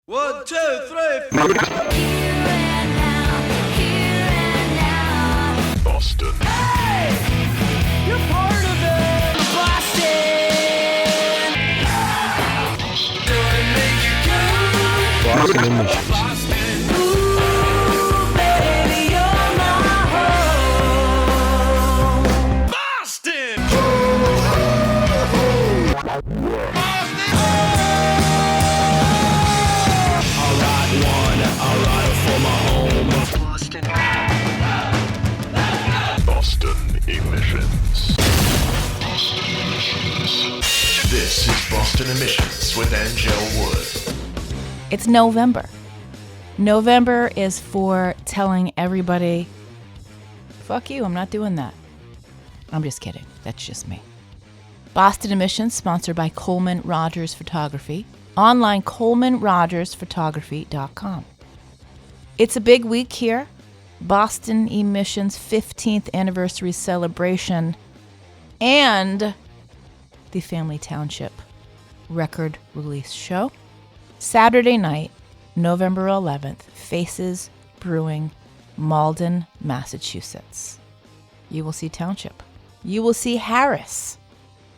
1, 2, 3, 4. Boston. Hey! You're part of it! Boston! Gonna make you good! Boston Emission. Boston! Ooh, baby, you're my home! Boston! Boston Emissions. This is Boston Emissions with Anngelle Wood. It's November. November is for telling everybody, fuck you, I'm not doing that. I'm just kidding. That's just me. Boston Emissions, sponsored by Coleman Rogers Photography. Online, ColemanRogersPhotography.com. It's a big week here. Boston Emissions 15th anniversary celebration and the Family Township record release show. Saturday night, November 11th, Faces Brewing, Malden, Massachusetts. You will see Township. You will see Harris.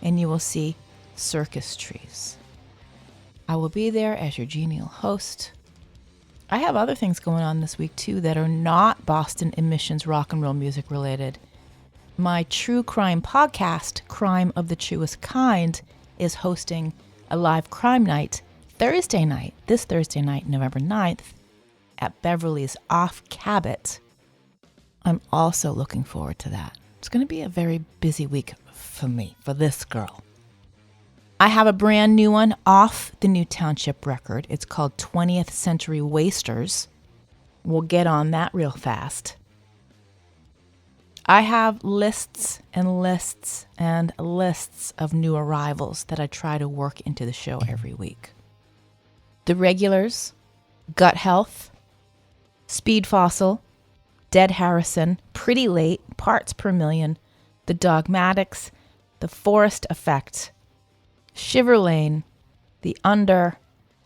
And you will see Circus trees. I will be there as your genial host. I have other things going on this week, too, that are not Boston Emissions rock and roll music related. My true crime podcast, Crime of the Truest Kind, is hosting a live crime night this Thursday night, November 9th, at Beverly's off Cabot. I'm also looking forward to that. It's going to be a very busy week for me, for this girl. I have a brand new one off the new Township record. It's called 20th Century Wasters. We'll get on that real fast. I have lists and lists and lists of new arrivals that I try to work into the show every week. The regulars, Gut Health, Speedfossil, Dead Harrison, Pretty Late, Parts Per Million, The Dogmatics, The Forest Effect, Shiver Lane, The Under,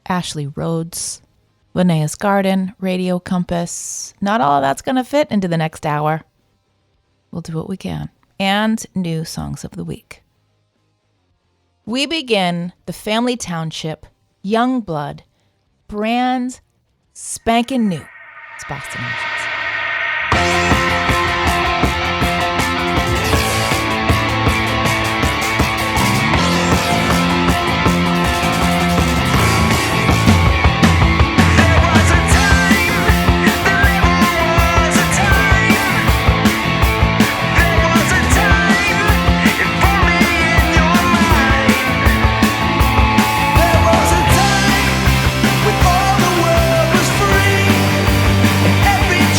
Ashley Rhodes, Linnea's Garden, Radio Compass. Not all of that's going to fit into the next hour. We'll do what we can. And new songs of the week. We begin the Family Township, Young Blood, brand spanking new. It's Boston Emissions. Every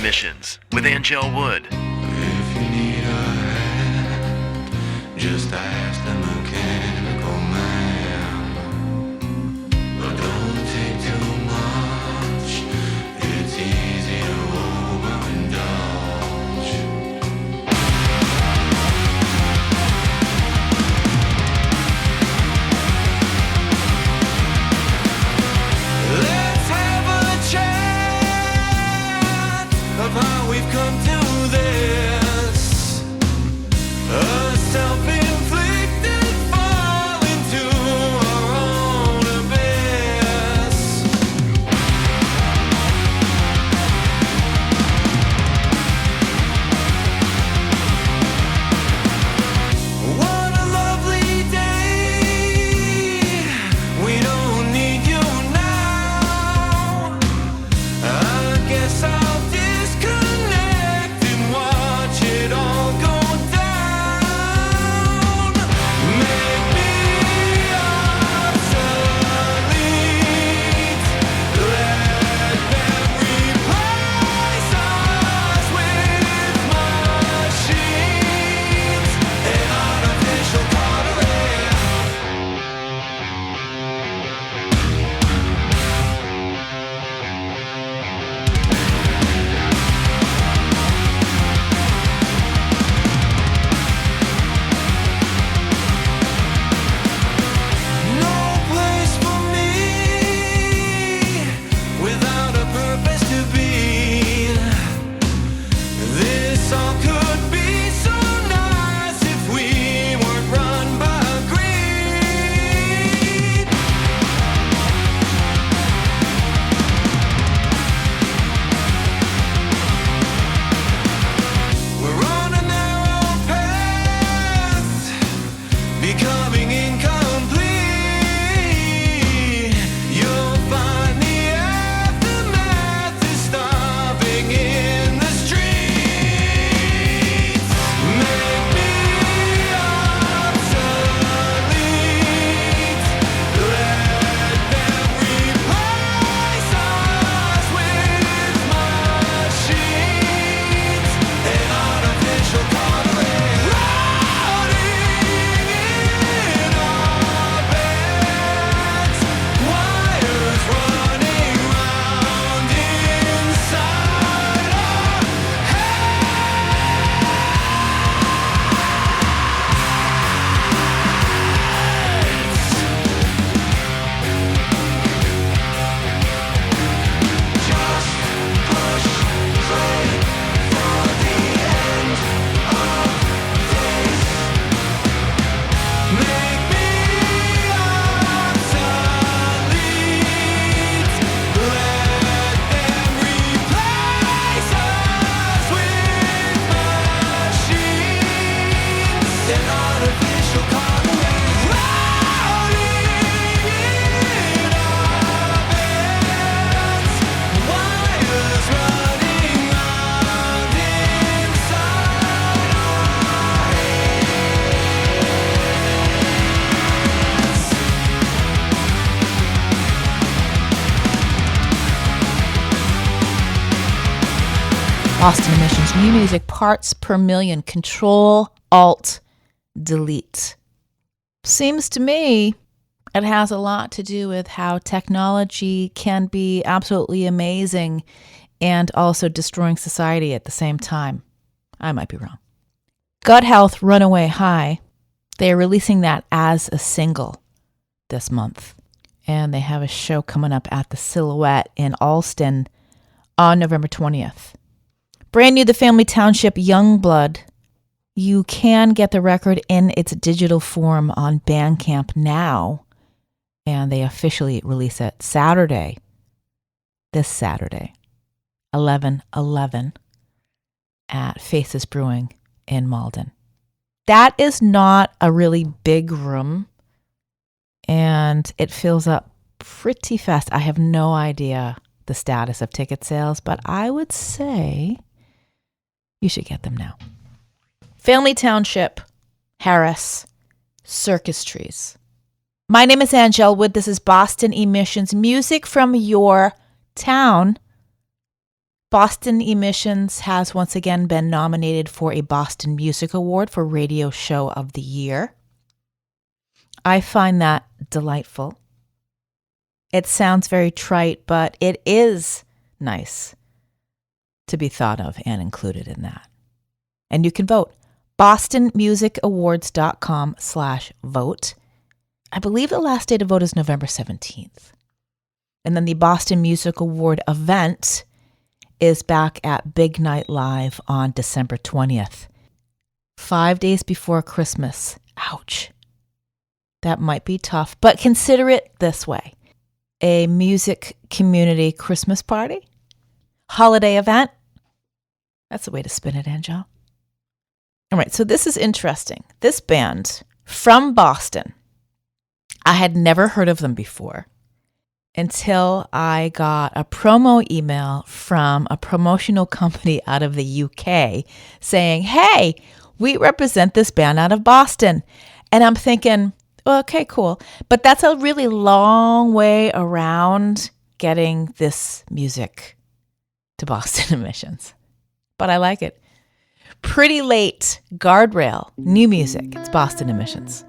Emissions with Anngelle Wood. If you need a hand, just ask the mechanical man. But don't take too much, it's easy to overindulge. Let's have a chat of how we've come to this. A self-inflicted fall into our own abyss. What a lovely day. We don't need you now. I guess I'll disconnect and watch it all go down. Make me obsolete. Let them replace us with machines and artificial coloring. No place for me without a purpose to be. This all could be so nice if we weren't run by greed. We're on a narrow path, becoming incomplete. You'll find the aftermath is stopping in the streets. Make me obsolete. Let them replace us with machines and artificial coloring. Routing in Boston Emissions, new music, parts per million, Control, Alt, Delete. Seems to me it has a lot to do with how technology can be absolutely amazing and also destroying society at the same time. I might be wrong. Gut Health, Runaway High. They are releasing that as a single this month. And they have a show coming up at the Silhouette in Alston on November 20th. Brand new, The Family Township, Youngblood. You can get the record in its digital form on Bandcamp now. And they officially release it this Saturday, 11/11 at Faces Brewing in Malden. That is not a really big room, and it fills up pretty fast. I have no idea the status of ticket sales, but I would say you should get them now. Family Township, Harris, Circus Trees. My name is Anngelle Wood. This is Boston Emissions, music from your town. Boston Emissions has once again been nominated for a Boston Music Award for Radio Show of the Year. I find that delightful. It sounds very trite, but it is nice to be thought of and included in that. And you can vote. BostonMusicAwards.com/vote. I believe the last day to vote is November 17th. And then the Boston Music Award event is back at Big Night Live on December 20th. 5 days before Christmas. Ouch. That might be tough, but consider it this way. A music community Christmas party? Holiday event? That's the way to spin it, Anngelle. All right, so this is interesting. This band from Boston, I had never heard of them before until I got a promo email from a promotional company out of the UK saying, hey, we represent this band out of Boston. And I'm thinking, well, okay, cool. But that's a really long way around getting this music to Boston Emissions. But I like it. Pretty Late, Guardrail, new music. It's Boston Emissions.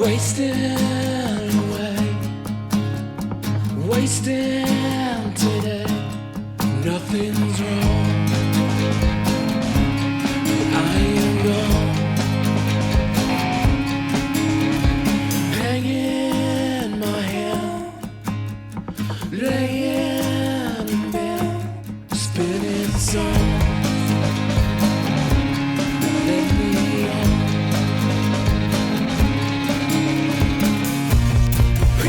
Wasting away, wasting today. Nothing's wrong. I am gone, hanging my head, laying in bed, spinning songs. Let me on.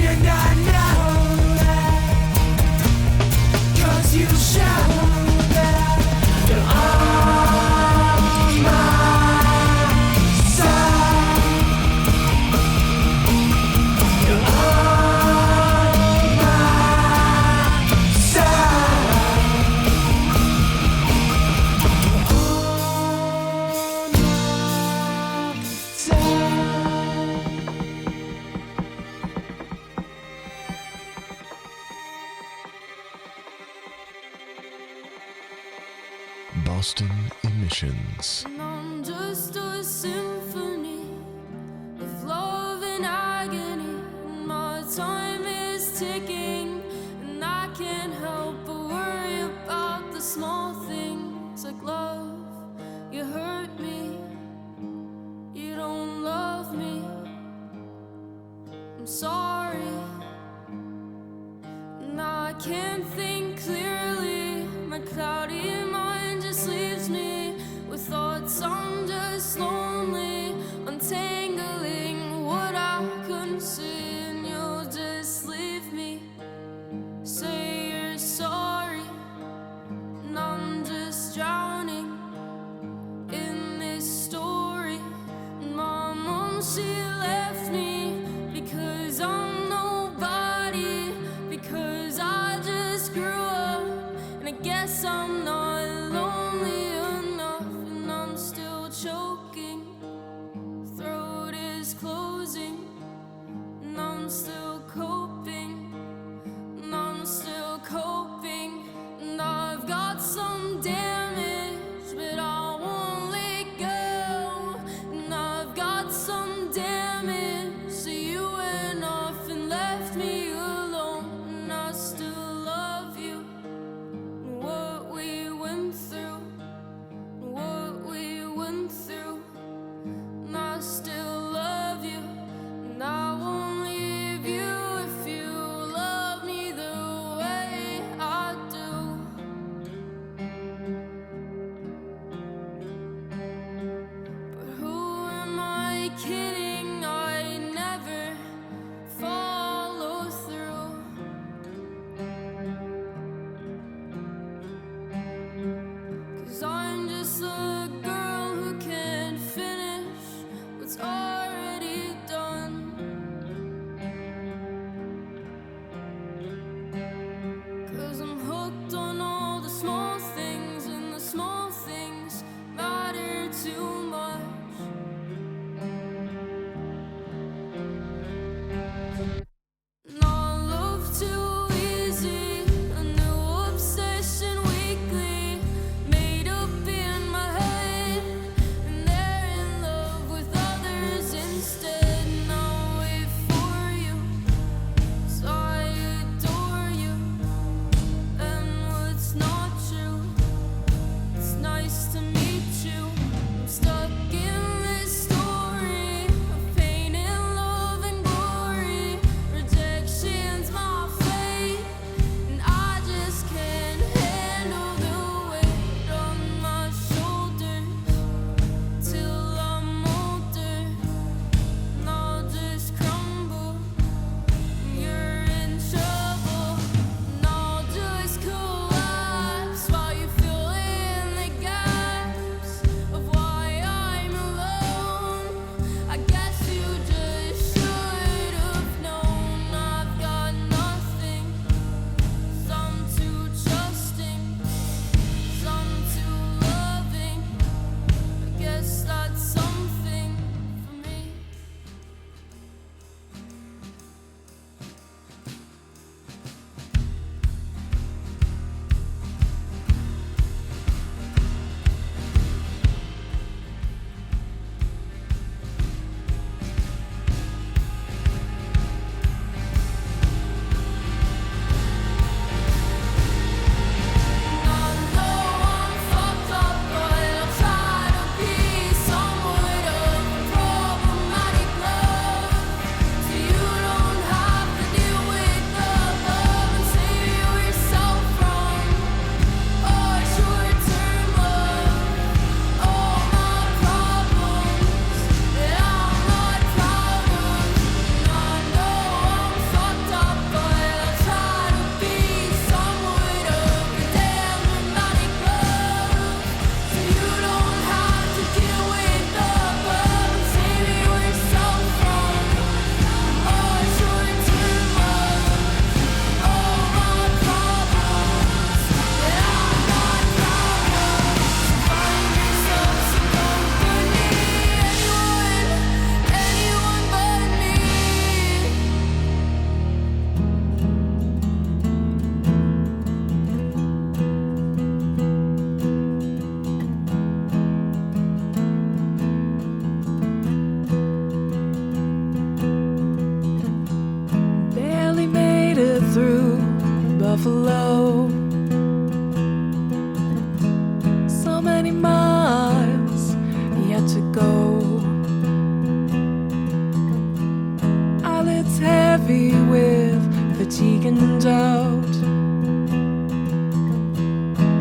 And I know that, 'cause you show that you're on my side. You're on my side. Boston Emissions. And I'm just a symphony of love and agony. And my time is ticking, and I can't help but worry about the small things like love. You hurt me, you don't love me. I'm sorry, and I can't think clearly. My cloudy mind just leaves me with thoughts. I'm just lonely, untangling what I couldn't see, and you'll just leave me. Say you're sorry, and I'm just drowning in this story. And my mom, she left me because I'm nobody, because I just grew up, and I guess I'm not lonely enough. And I'm still choking, throat is closing, and I'm still coping, and I'm still coping. And I've got some damage, but I won't let go. And I've got some damage, so you went off and left me alone. And I still love you, and what we went through, and what we went through. And I still love you, and I won't leave you if you love me the way I do. But who am I kidding? I never follow through. 'Cause I'm just a girl who Buffalo. So many miles yet to go. Eyelids heavy with fatigue and doubt.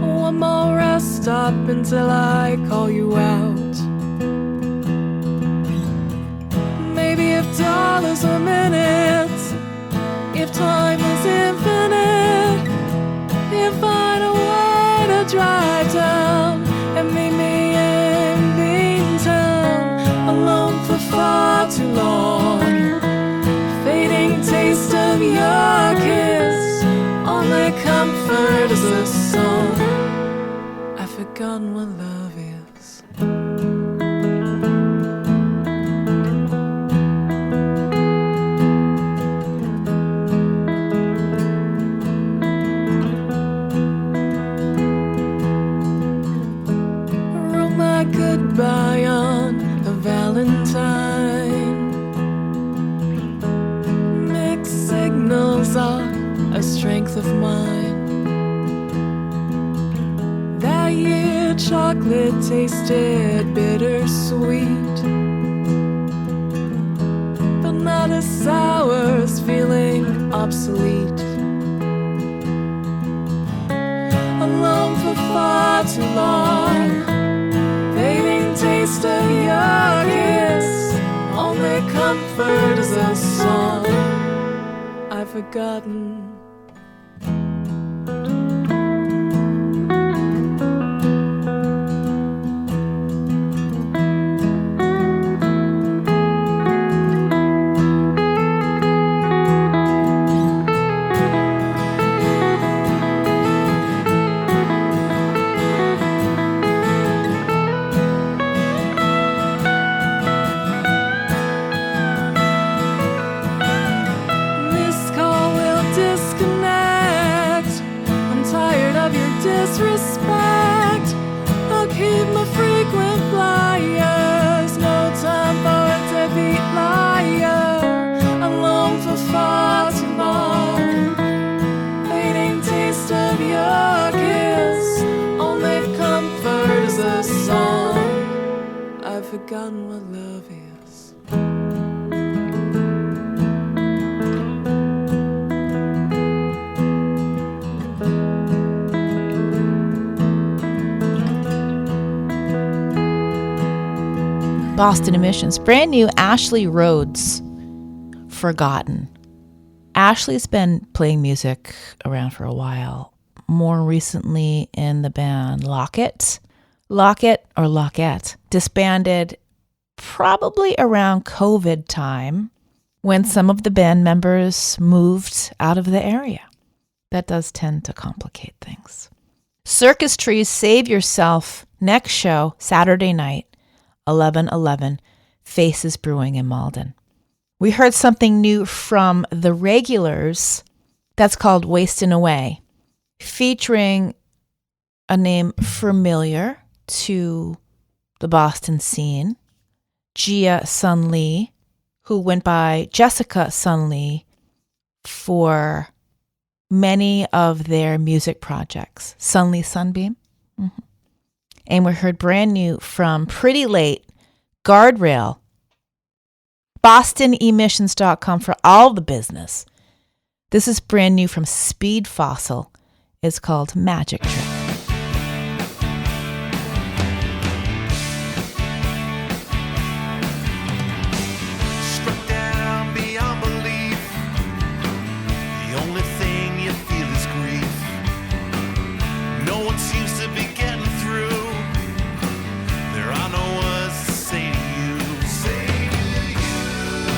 One more rest stop until I call you out. Maybe if dollars were minutes, if time is infinite, you'll find a way to drive down and meet me in Beantown, alone for far too long. Fading taste of your kiss, only comfort is a song. I've forgotten what love is. Goodbye on a Valentine. Mixed signals are a strength of mine. That year chocolate tasted bittersweet, but not as sour as feeling obsolete. Alone for far too long, taste of your kiss, only comfort is a song I've forgotten. Disrespect, I'll keep my frequent flyers. No time for a deadbeat liar. Alone for far too long. Fading taste of your kiss, only comfort is a song. I've forgotten what love is. Boston Emissions, brand new Ashley Rhodes, Forgotten. Ashley's been playing music around for a while, more recently in the band Lockett, disbanded probably around COVID time when some of the band members moved out of the area. That does tend to complicate things. Circus Trees, Save Yourself, next show, Saturday night, 11/11, Faces Brewing in Malden. We heard something new from the Regulars that's called Wastin' Away, featuring a name familiar to the Boston scene, Gia Sun Lee, who went by Jessica Sun Lee for many of their music projects. Sun Lee Sunbeam. Mm-hmm. And we heard brand new from Pretty Late, Guardrail, BostonEmissions.com for all the business. This is brand new from Speedfossil. It's called Magic Trick. Struck down beyond belief. The only thing you feel is grief. No one seems to be getting through. There are no words to say to you.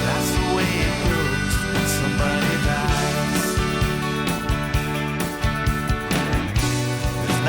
That's the way it goes when somebody dies. There's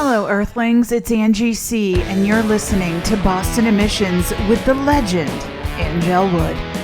Hello, Earthlings. It's Angie C., and you're listening to Boston Emissions with the legend, Anngelle Wood.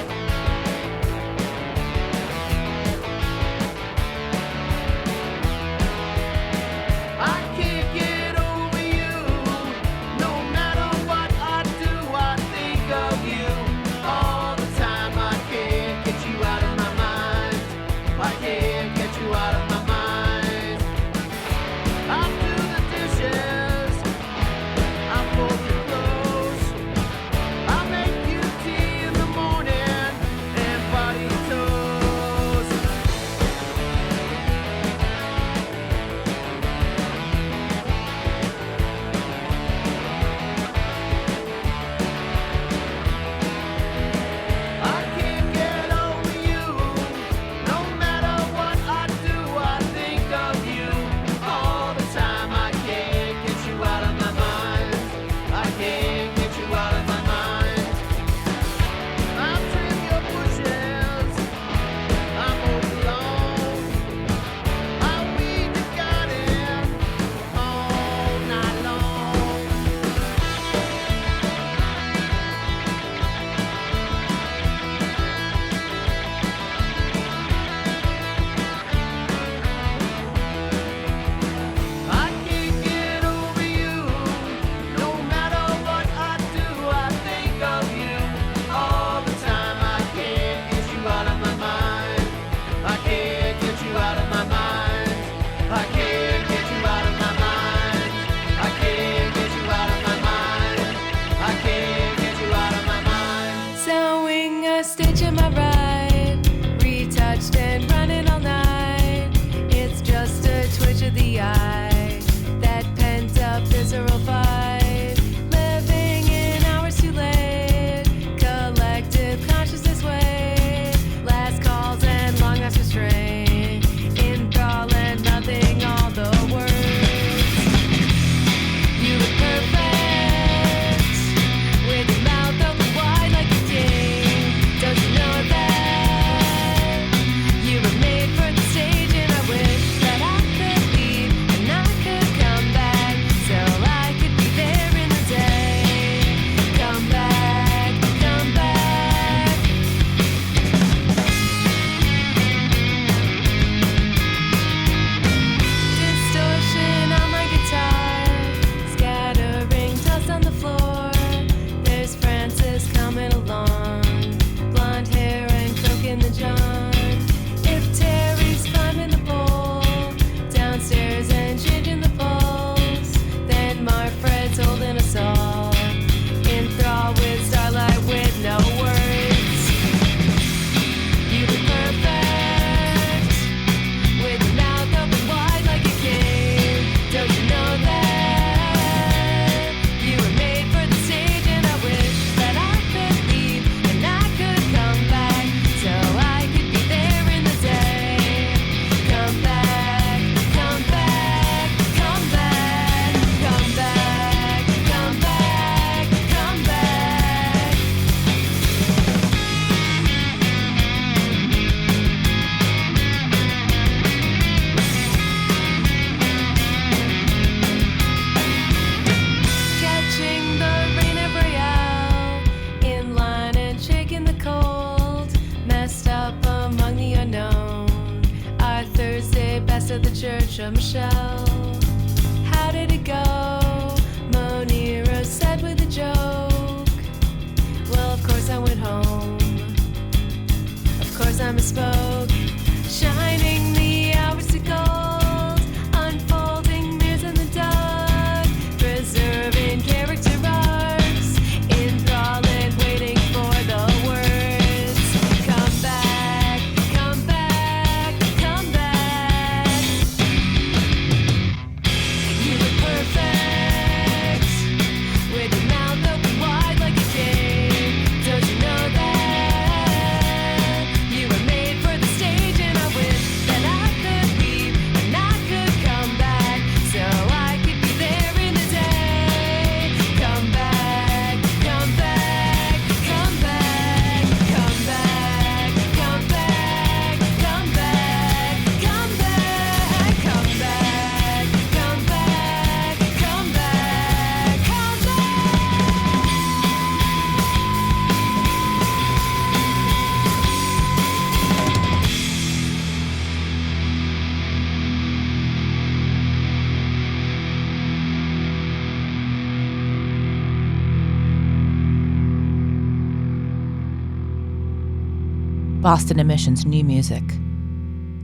Boston Emission's new music.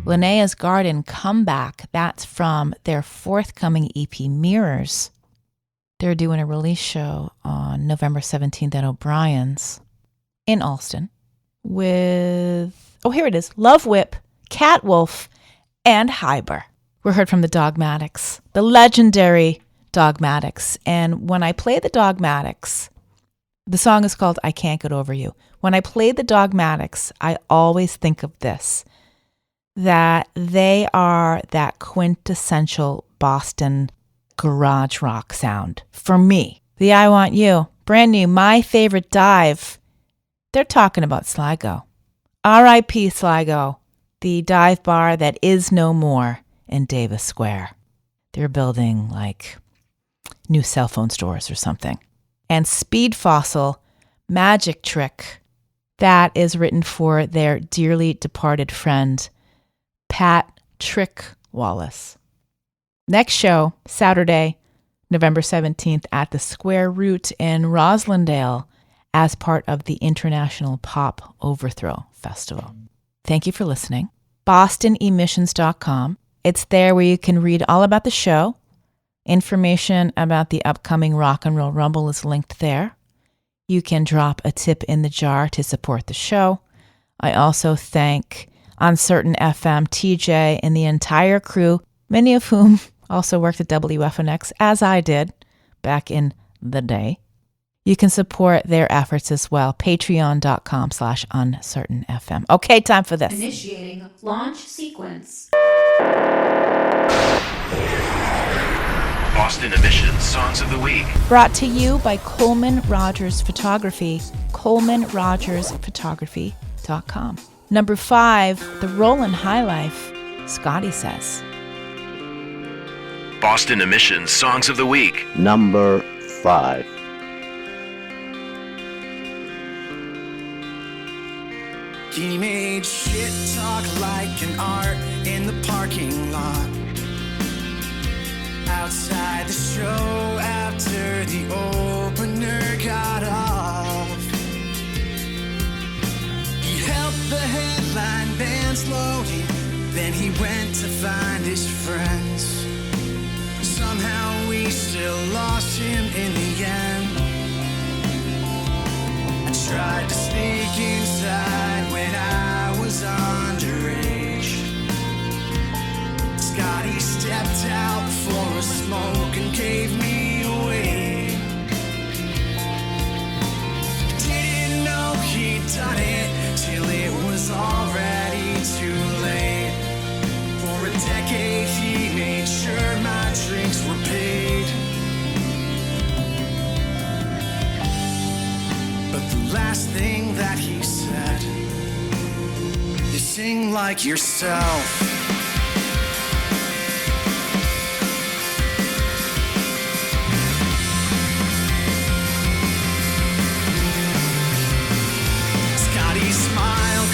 Linnea's Garden Comeback, that's from their forthcoming EP Mirrors. They're doing a release show on November 17th at O'Brien's in Alston with, here it is, Love Whip, Catwolf, and Hyber. We heard from the Dogmatics, the legendary Dogmatics. And when I play the Dogmatics, the song is called I Can't Get Over You. When I play the Dogmatics, I always think of this, that they are that quintessential Boston garage rock sound. For me, the I Want You, brand new, my favorite dive, they're talking about Sligo. R.I.P. Sligo, the dive bar that is no more in Davis Square. They're building like new cell phone stores or something. And Speedfossil, Magic Trick, that is written for their dearly departed friend, Pat Trick Wallace. Next show, Saturday, November 17th at the Square Root in Roslindale as part of the International Pop Overthrow Festival. Thank you for listening. BostonEmissions.com. It's there where you can read all about the show. Information about the upcoming Rock and Roll Rumble is linked there. You can drop a tip in the jar to support the show. I also thank Uncertain FM, TJ, and the entire crew, many of whom also worked at WFNX, as I did back in the day. You can support their efforts as well. Patreon.com/uncertainfm. Okay, time for this. Initiating launch sequence. Boston Emissions Songs of the Week. Brought to you by Coleman Rogers Photography, ColemanRogersPhotography.com. Number 5, The Rollin' High Life, Scotty says. Boston Emissions Songs of the Week. Number 5. He made shit talk like an art in the parking lot. Outside the show after the opener got off. He helped the headline band slowly, then he went to find his friends. Somehow we still lost him in the end. I tried to sneak inside when I was underage. Scotty stepped out for a smoke and gave me away. Didn't know he'd done it till it was already too late. For a decade he made sure my drinks were paid. But the last thing that he said is sing like yourself.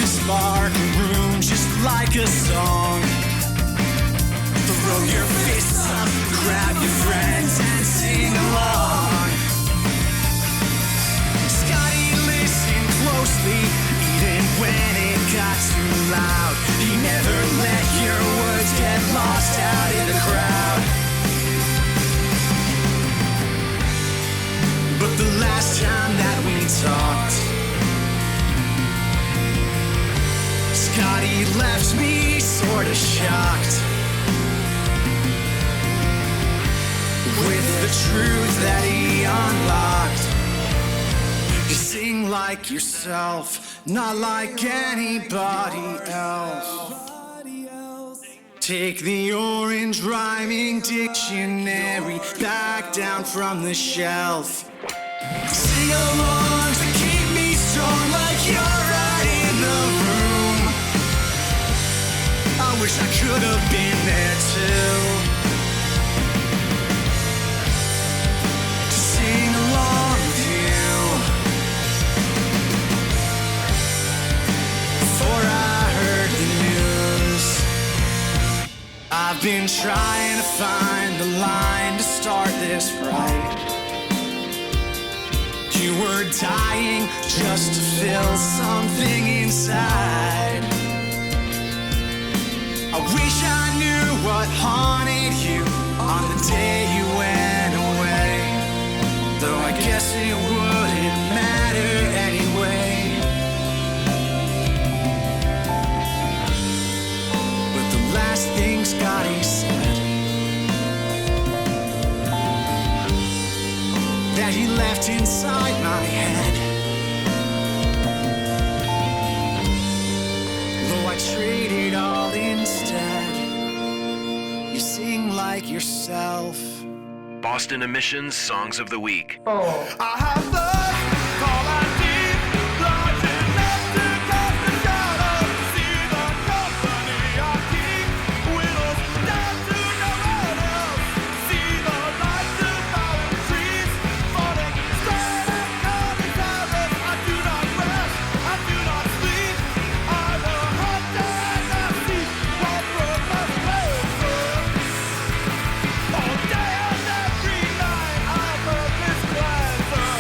Spark a room just like a song. Throw your fists up, grab your friends and sing along. Scotty listened closely, even when it got too loud. He never let your words get lost out in the crowd. But the last time that we talked, Scotty left me sorta shocked with the truth that he unlocked. You sing like yourself, not like anybody else. Take the orange rhyming dictionary back down from the shelf. Sing along to keep me strong like you're right in the room. I wish I could have been there too, to sing along with you. Before I heard the news, I've been trying to find the line to start this right. we were dying just to feel something inside. I wish I knew what haunted you on the day you went away, though I guess it wouldn't matter anyway. But the last thing Scotty said, that he left inside my head, though I traded all instead, you sing like yourself. Boston Emissions Songs of the Week. I have lost all I need, large enough to cast a shadow. See the company I keep, willows down to no one else. See the lights of fallen trees, falling straight at coming towers. I do not rest, I do not sleep. I'm a hunter and I seek what will not closer. All day and every night I'm a miscleanser.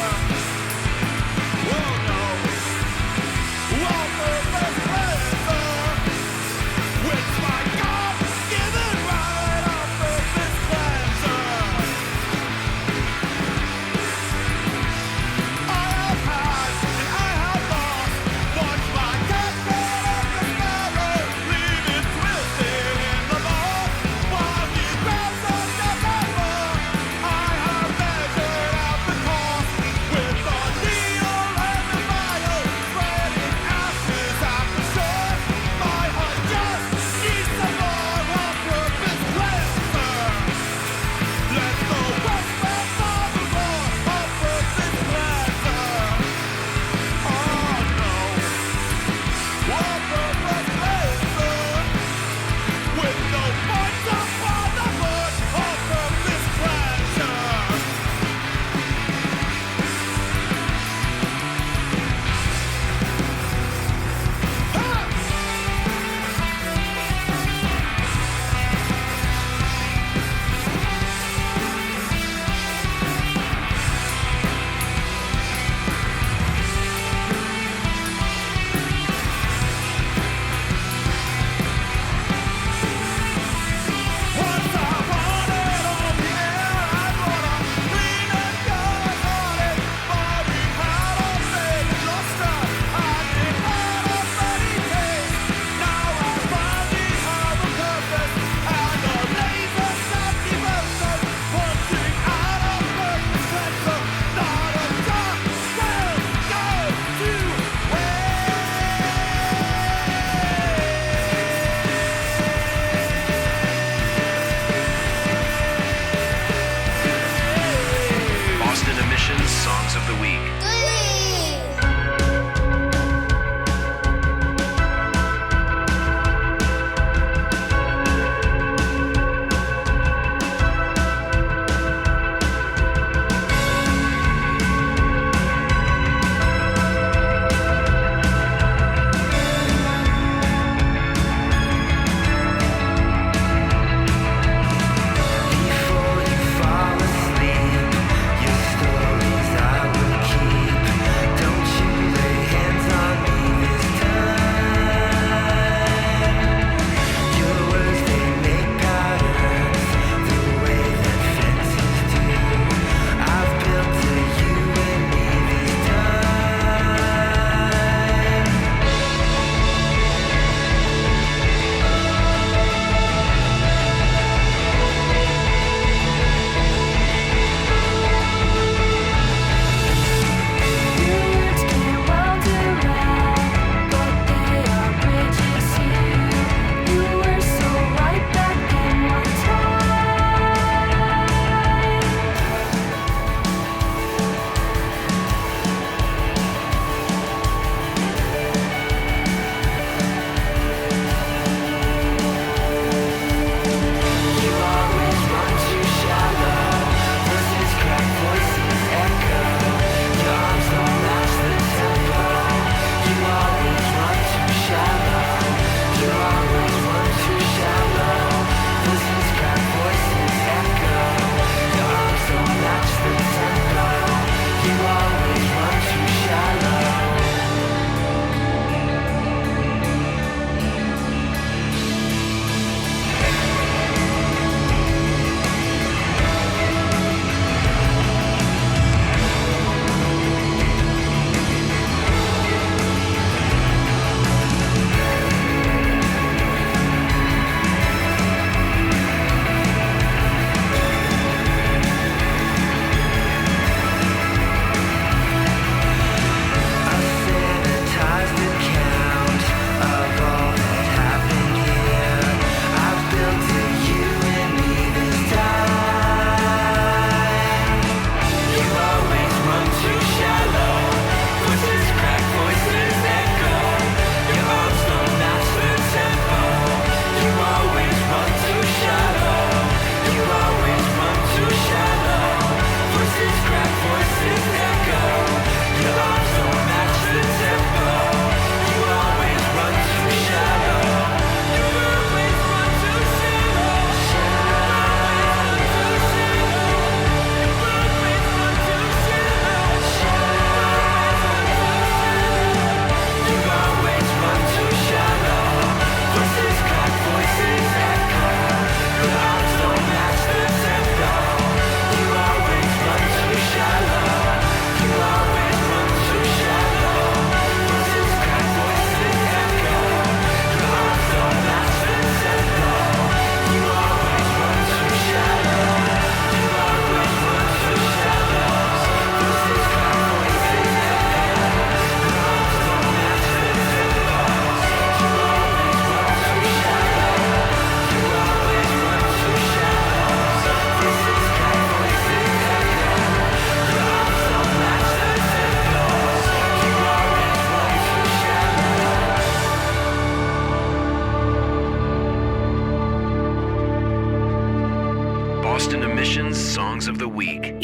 the week.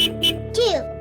2.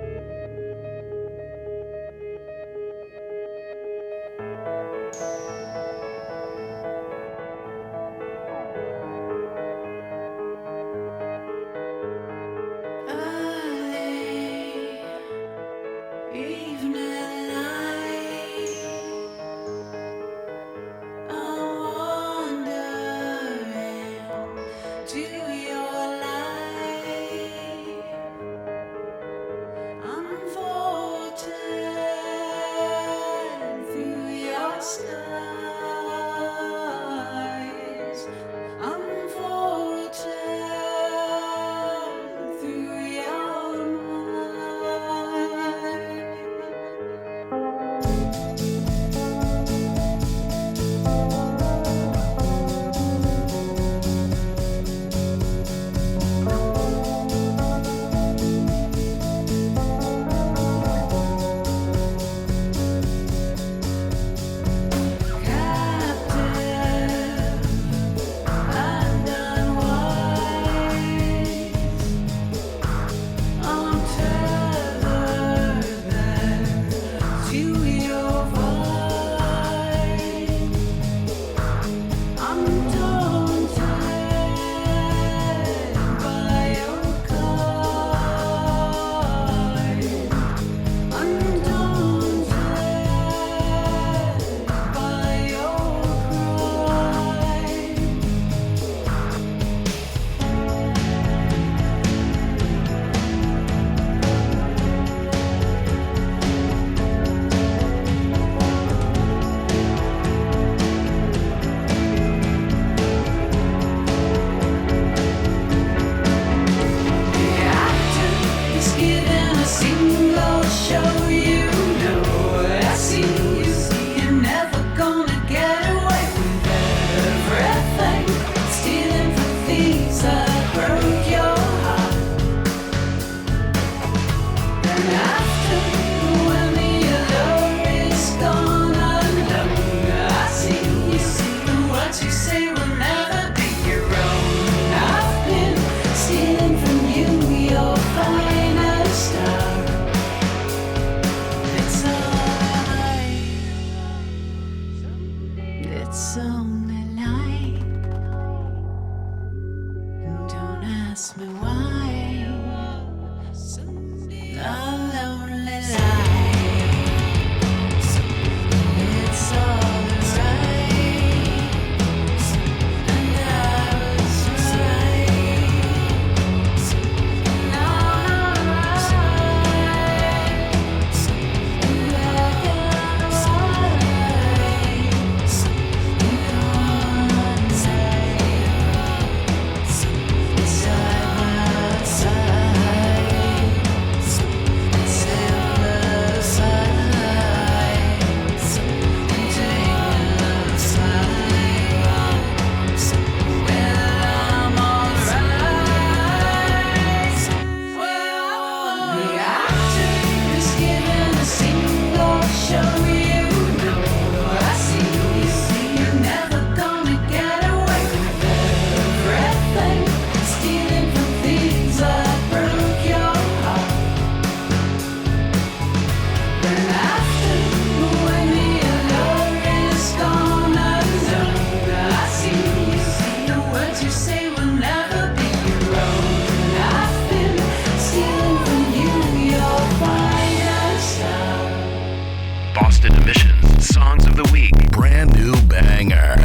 Boston Emissions Songs of the Week. Brand new banger.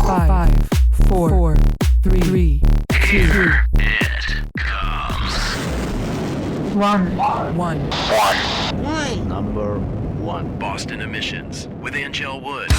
5, 4, 3, 2. Here it comes. 1. Number 1. Boston Emissions with Anngelle Wood.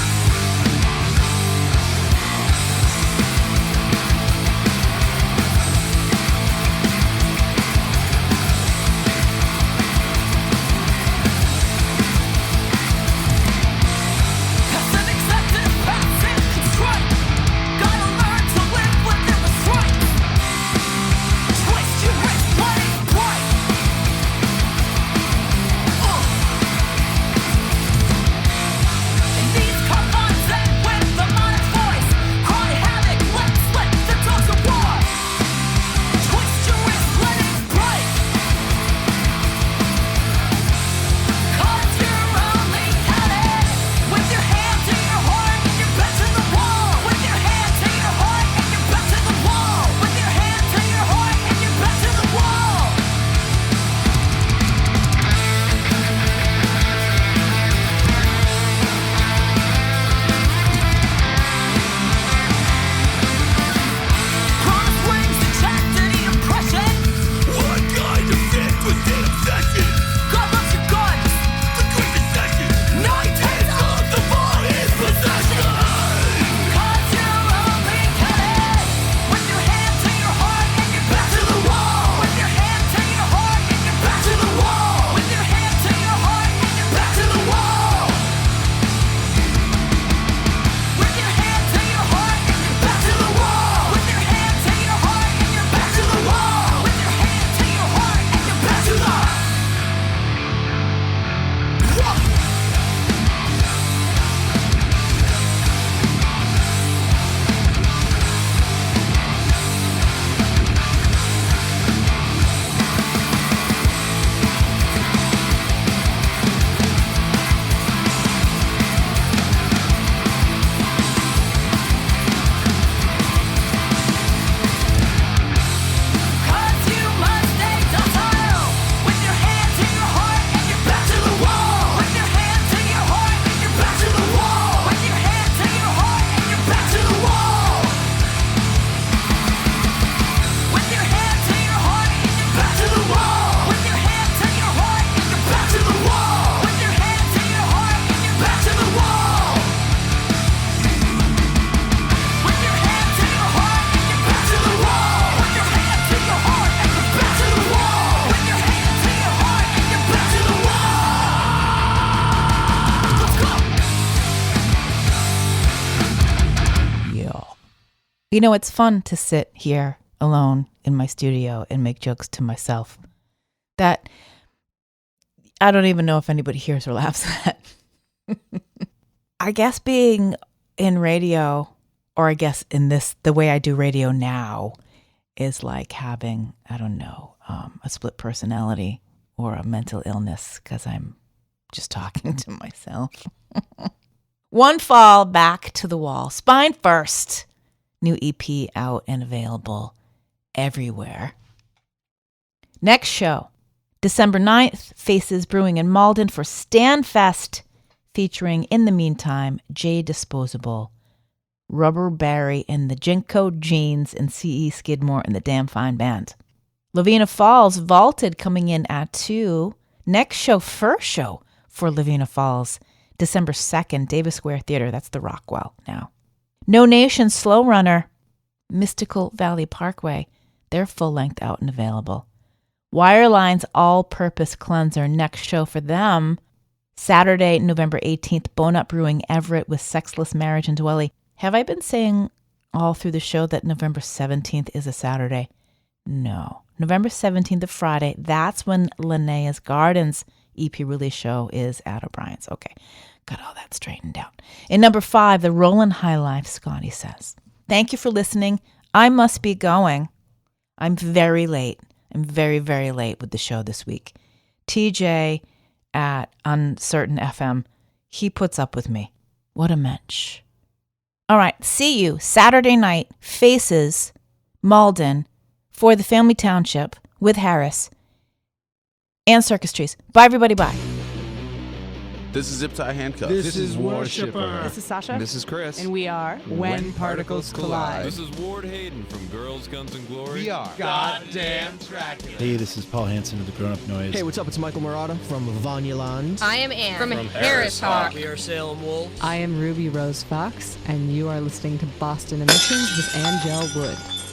These come You know, it's fun to sit here alone in my studio and make jokes to myself that I don't even know if anybody hears or laughs at. I guess being in radio, or I guess in the way I do radio now, is like having, I don't know, a split personality or a mental illness because I'm just talking to myself. One Fall, Back to the Wall. Spine First. New EP out and available everywhere. Next show, December 9th, Faces Brewing in Malden for Stanfest, featuring In the Meantime, Jay Disposable, Rubber Barry and the Jinko Jeans, and C.E. Skidmore and the Damn Fine Band. Lavina Falls, Vaulted, coming in at 2. Next show, first show for Lavina Falls, December 2nd, Davis Square Theater. That's the Rockwell now. No Nation, Slow Runner, Mystical Valley Parkway. They're full length out and available. Wireline's All Purpose Cleanser, next show for them, Saturday, November 18th, Bone Up Brewing, Everett, with Sexless Marriage and Dwelly. Have I been saying all through the show that November 17th is a Saturday? No. November 17th, a Friday. That's when Linnea's Gardens EP release show is at O'Brien's. Okay, got all that straightened out. In number 5, the Rollin' High Life, Scotty says. Thank you for listening. I must be going. I'm very late. I'm very, very late with the show this week. TJ at Uncertain FM, he puts up with me. What a mensch. All right, see you Saturday night, Faces, Malden, for the Family Township with Harris and Circus Trees. Bye, everybody. Bye. This is Zip Tie Handcuffs. This is Worshipper. This is Sasha. And this is Chris. And we are When Particles Collide. This is Ward Hayden from Girls, Guns, and Glory. We are Goddamn Dracula. Hey, this is Paul Hansen of the Grown Up Noise. Hey, what's up? It's Michael Murata from Vanyaland. I am Anne from Harris Hawk. We are Salem Wolves. I am Ruby Rose Fox, and you are listening to Boston Emissions with Anngelle Wood.